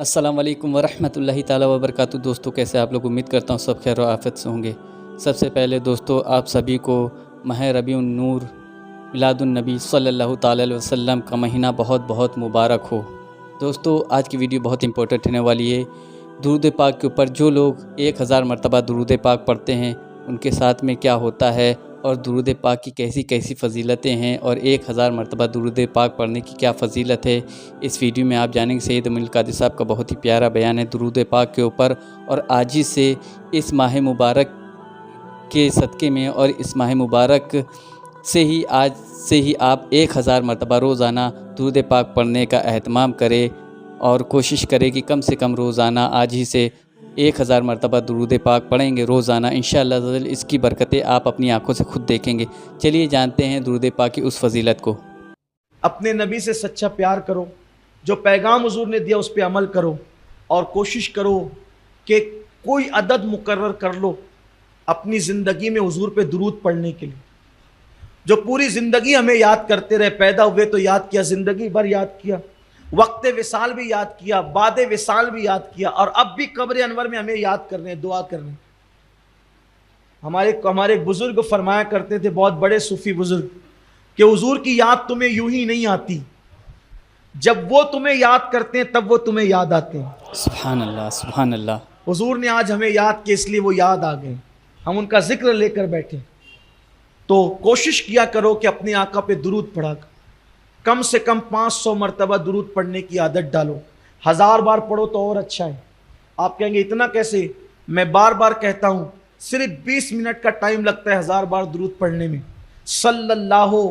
अस्सलाम वालेकुम वरहमतुल्लाहि ताला वबरकातुहू। दोस्तों, कैसे आप लोग? उम्मीद करता हूँ सब खैर और आफियत से होंगे। सबसे पहले दोस्तों, आप सभी को माह रबीउन नूर मिलादुन नबी सल्लल्लाहु ताला अलैहि वसल्लम का महीना बहुत बहुत मुबारक हो। दोस्तों, आज की वीडियो बहुत इंपॉर्टेंट होने वाली है। दुरूद पाक के ऊपर जो लोग 1000 मरतबा दुरूद पाक पढ़ते हैं उनके साथ में क्या होता है, और दुरूद पाक की कैसी कैसी फ़जीलतें हैं, और 1000 मरतबा दुरूद पाक पढ़ने की क्या फ़जीलत है, इस वीडियो में आप जानेंगे। सैयद अमीनुल कादरी साहब का बहुत ही प्यारा बयान है दुरूद पाक के ऊपर। और आज ही से इस माह मुबारक के सदक़े में और इस माह मुबारक से ही आज से ही आप 1000 मरतबा रोज़ाना दुरूद पाक पढ़ने का एहतमाम करें और कोशिश करें कि कम से कम रोज़ाना आज ही से 1000 मरतबा दुरूद पाक पढ़ेंगे रोज़ाना। इंशाअल्लाह इसकी बरकतें आप अपनी आंखों से खुद देखेंगे। चलिए जानते हैं दुरूद पाक की उस फजीलत को। अपने नबी से सच्चा प्यार करो, जो पैगाम हुजूर ने दिया उस पर अमल करो, और कोशिश करो कि कोई अदद मुकर्रर कर लो अपनी ज़िंदगी में हुजूर पे दुरूद पढ़ने के लिए, जो पूरी ज़िंदगी हमें याद करते रहे। पैदा हुए तो याद किया, ज़िंदगी भर याद किया, वक्त विसाल भी याद किया, बाद विसाल भी याद किया, और अब भी कब्र अनवर में हमें याद कर रहे हैं, दुआ कर रहे हैं। हमारे बुजुर्ग फरमाया करते थे, बहुत बड़े सूफी बुजुर्ग, कि हुजूर की याद तुम्हें यूं ही नहीं आती, जब वो तुम्हें याद करते हैं तब वो तुम्हें याद आते हैं। सुभान अल्लाह, सुभान अल्लाह। हुजूर ने आज हमें याद किया, इसलिए वो याद आ गए, हम उनका जिक्र लेकर बैठे। तो कोशिश किया करो कि अपने आका पे दुरूद पढ़ा, कम से कम 500 मरतबा दुरूद पढ़ने की आदत डालो। 1000 बार पढ़ो तो और अच्छा है। आप कहेंगे इतना कैसे? मैं बार बार कहता हूँ, सिर्फ 20 मिनट का टाइम लगता है 1000 बार दुरूद पढ़ने में। सल्लल्लाहु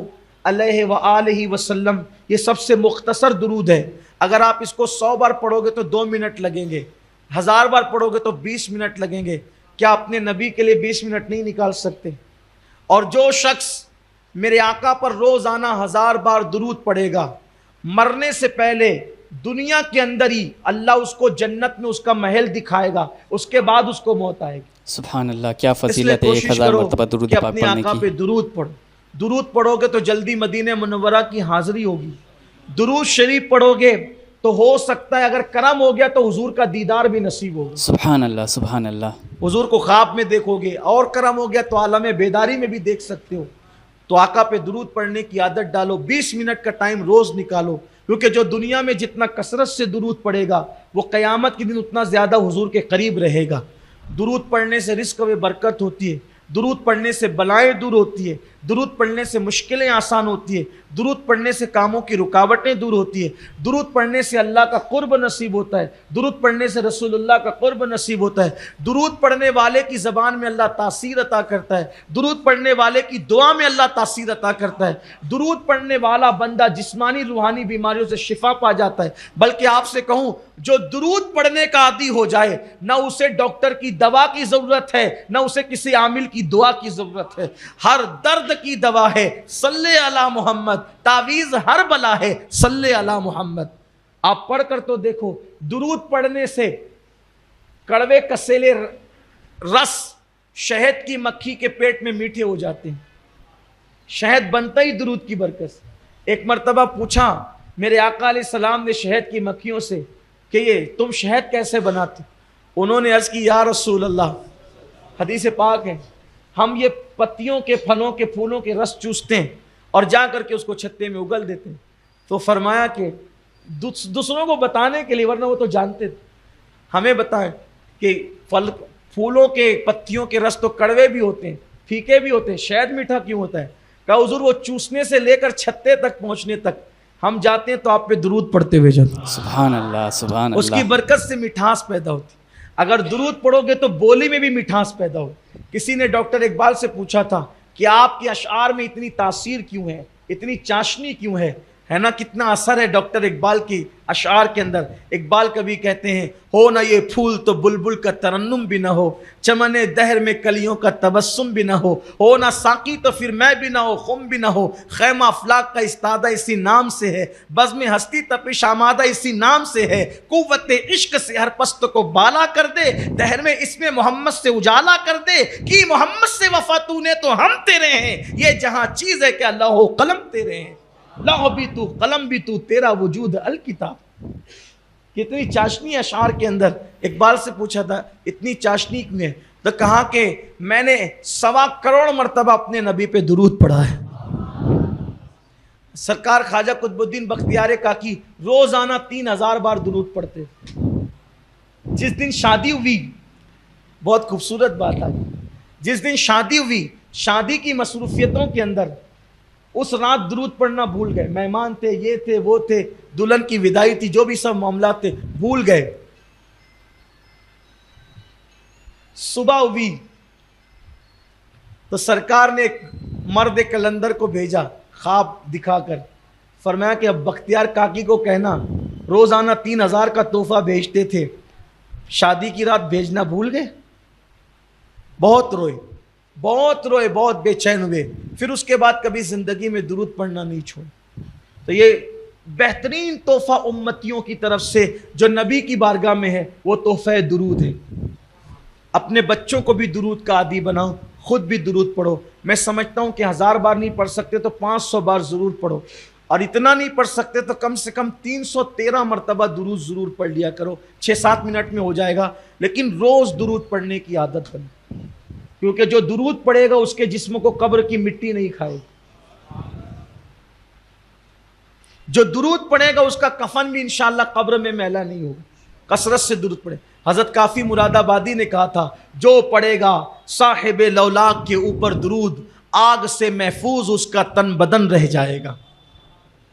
अलैहि व आलिहि वसल्लम, ये सबसे मुख्तसर दुरूद है। अगर आप इसको 100 बार पढ़ोगे तो 2 मिनट लगेंगे, 1000 बार पढ़ोगे तो 20 मिनट लगेंगे। क्या अपने नबी के लिए 20 मिनट नहीं निकाल सकते? और जो शख्स मेरे आका पर रोजाना 1000 बार दुरूद पढ़ेगा, मरने से पहले दुनिया के अंदर ही अल्लाह उसको जन्नत में उसका महल दिखाएगा, उसके बाद उसको मौत आएगी। सुभान अल्लाह, क्या फजीलत है 1000 मरतबा दुरूद पाक अपने पढ़ने आका की। पे दुरूद पढ़ो। दुरूद पढ़ोगे तो जल्दी मदीने मुनव्वरा की हाजिरी होगी। दुरूद शरीफ पढ़ोगे तो हो सकता है अगर करम हो गया तो हुजूर का दीदार भी नसीब होगा। सुभान अल्लाह, सुभान अल्लाह। हुजूर को ख्वाब में देखोगे, और करम हो गया तो आलम बेदारी में भी देख सकते हो। तो आका पे दुरूद पढ़ने की आदत डालो, 20 मिनट का टाइम रोज निकालो, क्योंकि जो दुनिया में जितना कसरत से दुरूद पढ़ेगा वो क़यामत के दिन उतना ज़्यादा हुजूर के करीब रहेगा। दुरूद पढ़ने से रिस्क में बरकत होती है, दुरूद पढ़ने से बलाएं दूर होती है, दुरूद पढ़ने से मुश्किलें आसान होती है, दुरूद पढ़ने से कामों की रुकावटें दूर होती है, दुरूद पढ़ने से अल्लाह का कुर्ब नसीब होता है, दुरूद पढ़ने से रसूलुल्लाह का कुर्ब नसीब होता है। दुरूद पढ़ने वाले की ज़बान में अल्लाह तासीर अता करता है, दुरूद पढ़ने वाले की दुआ में अल्लाह तासीर अता करता है। दुरूद पढ़ने वाला बंदा जिस्मानी रूहानी बीमारियों से शिफा पा जाता है। बल्कि आपसे कहूँ, जो दुरूद पढ़ने का आदी हो जाए, ना उसे डॉक्टर की दवा की ज़रूरत है, ना उसे किसी आमिल की दुआ की ज़रूरत है। हर दर्द की दवा है सल्ले अला मोहम्मद, तावीज़ हर बला है सल्ले अला मोहम्मद। आप पढ़ कर तो देखो, दुरूद पढ़ने से कड़वे कसेले रस शहद की मक्खी के पेट में मीठे हो जाते हैं। शहद बनता ही दुरूद की बरकत से। एक मर्तबा पूछा मेरे आका अलैहिस्सलाम ने शहद की मक्खियों से कि ये तुम शहद कैसे बनाते? उन्होंने अर्ज़ की, या रसूल अल्लाह, हदीस पाक है, हम ये पत्तियों के, फलों के, फूलों के रस चूसते हैं और जा करके उसको छत्ते में उगल देते हैं। तो फरमाया कि दूसरों को बताने के लिए, वरना वो तो जानते थे, हमें बताएं कि फल, फूलों के, पत्तियों के रस तो कड़वे भी होते हैं, फीके भी होते हैं, शहद मीठा क्यों होता है? कहा हुजूर, वो चूसने से लेकर छत्ते तक पहुंचने तक हम जाते हैं तो आप पे दुरूद पढ़ते हुए जाते। सुभान अल्लाह, सुभान अल्लाह। उसकी बरकत से मिठास पैदा होती। अगर दुरूद पढ़ोगे तो बोली में भी मिठास पैदा हो। किसी ने डॉक्टर इकबाल से पूछा था कि आपके अशआर में इतनी तासीर क्यों है, इतनी चाशनी क्यों है ना, कितना असर है डॉक्टर इकबाल की अशआर के अंदर। इकबाल कभी कहते हैं, हो ना ये फूल तो बुलबुल का तरन्नुम भी ना हो, चमने दहर में कलियों का तबस्सुम भी ना हो ना साकी तो फिर मैं भी ना हो, खुम भी ना हो, खैमा अफलाक का इस्तादा इसी नाम से है, बज़्म हस्ती तपिश आमादा इसी नाम से है, कुव्वत इश्क से हर पस्त को बाला कर दे, दहर में इसमें मोहम्मद से उजाला कर दे, कि मोहम्मद से वफा तूने तो हम तेरे हैं, ये जहां चीज़ है कि अल्लाह कलम तेरे हैं, लौह भी तू कलम भी तू, तेरा वजूद अल किताब। कितनी चाशनी अशार के अंदर। इकबाल से पूछा था इतनी चाशनी में, तो कहा कि मैंने 1.25 करोड़ मरतबा अपने नबी पे दुरूद पढ़ा है। सरकार ख्वाजा कुतुबुद्दीन बख्तियार काकी रोजाना 3000 बार दुरूद पढ़ते। जिस दिन शादी हुई, बहुत खूबसूरत बात आई, जिस दिन शादी हुई, शादी की मसरूफियतों के अंदर उस रात दुरूद पढ़ना भूल गए। मेहमान थे, ये थे, वो थे, दुल्हन की विदाई थी, जो भी सब मामला थे भूल गए। सुबह हुई तो सरकार ने एक मर्द कलंदर को भेजा ख्वाब दिखाकर, फरमाया कि अब बख्तियार काकी को कहना रोजाना 3000 का तोहफा भेजते थे, शादी की रात भेजना भूल गए। बहुत रोए, बहुत रोए, बहुत बेचैन हुए। फिर उसके बाद कभी जिंदगी में दुरूद पढ़ना नहीं छोड़ा। तो ये बेहतरीन तोहफा उम्मतियों की तरफ से जो नबी की बारगाह में है, वो तोहफा दुरूद है। अपने बच्चों को भी दुरूद का आदी बनाओ, खुद भी दुरूद पढ़ो। मैं समझता हूँ कि 1000 बार नहीं पढ़ सकते तो 500 बार ज़रूर पढ़ो, और इतना नहीं पढ़ सकते तो कम से कम 313 मरतबा दुरूद ज़रूर पढ़ लिया करो। 6-7 मिनट में हो जाएगा, लेकिन रोज़ दुरूद पढ़ने की आदत बने, क्योंकि जो दुरूद पढ़ेगा उसके जिस्म को कब्र की मिट्टी नहीं खाएगी। जो दुरूद पढ़ेगा उसका कफन भी इंशाअल्लाह कब्र में मैला नहीं होगा। कसरत से दुरूद पढ़े। हज़रत काफ़ी मुरादाबादी ने कहा था, जो पढ़ेगा साहिब लौलाक के ऊपर दुरूद, आग से महफूज उसका तन बदन रह जाएगा।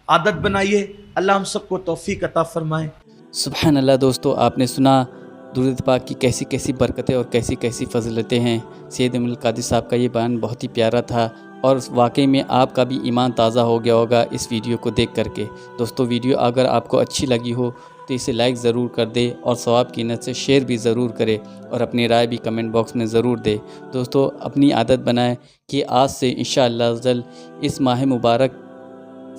आदत बनाइए। अल्लाह हम सबको तौफीक अता फरमाए। सुभान अल्लाह। दोस्तों, आपने सुना दुरूद पाक की कैसी कैसी बरकतें और कैसी कैसी फजीलतें हैं। सैयद अमीरुल कादिर साहब का ये बयान बहुत ही प्यारा था, और वाकई में आपका भी ईमान ताज़ा हो गया होगा इस वीडियो को देख करके। दोस्तों, वीडियो अगर आपको अच्छी लगी हो तो इसे लाइक ज़रूर कर दे, और सवाब की नियत से शेयर भी ज़रूर करे, और अपनी राय भी कमेंट बॉक्स में ज़रूर दे। दोस्तों, अपनी आदत बनाएं कि आज से इंशाअल्लाह अज़्ज़ल इस माह मुबारक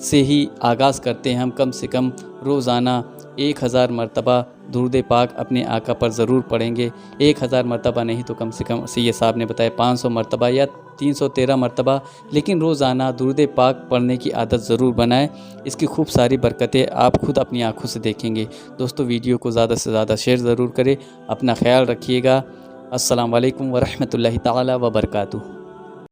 से ही आगाज़ करते हैं हम कम से कम रोज़ाना 1000 मरतबा दुरूद पाक अपने आका पर ज़रूर पढ़ेंगे। 1000 मरतबा नहीं तो कम से कम सैयद साहब ने बताया 500 मरतबा या 313 मरतबा, लेकिन रोज़ाना दुरूद पाक पढ़ने की आदत ज़रूर बनाएं। इसकी खूब सारी बरकतें आप खुद अपनी आँखों से देखेंगे। दोस्तों, वीडियो को ज़्यादा से ज़्यादा शेयर ज़रूर करें। अपना ख्याल रखिएगा। अस्सलाम वालेकुम व रहमतुल्लाहि ताला व बरकातुहू।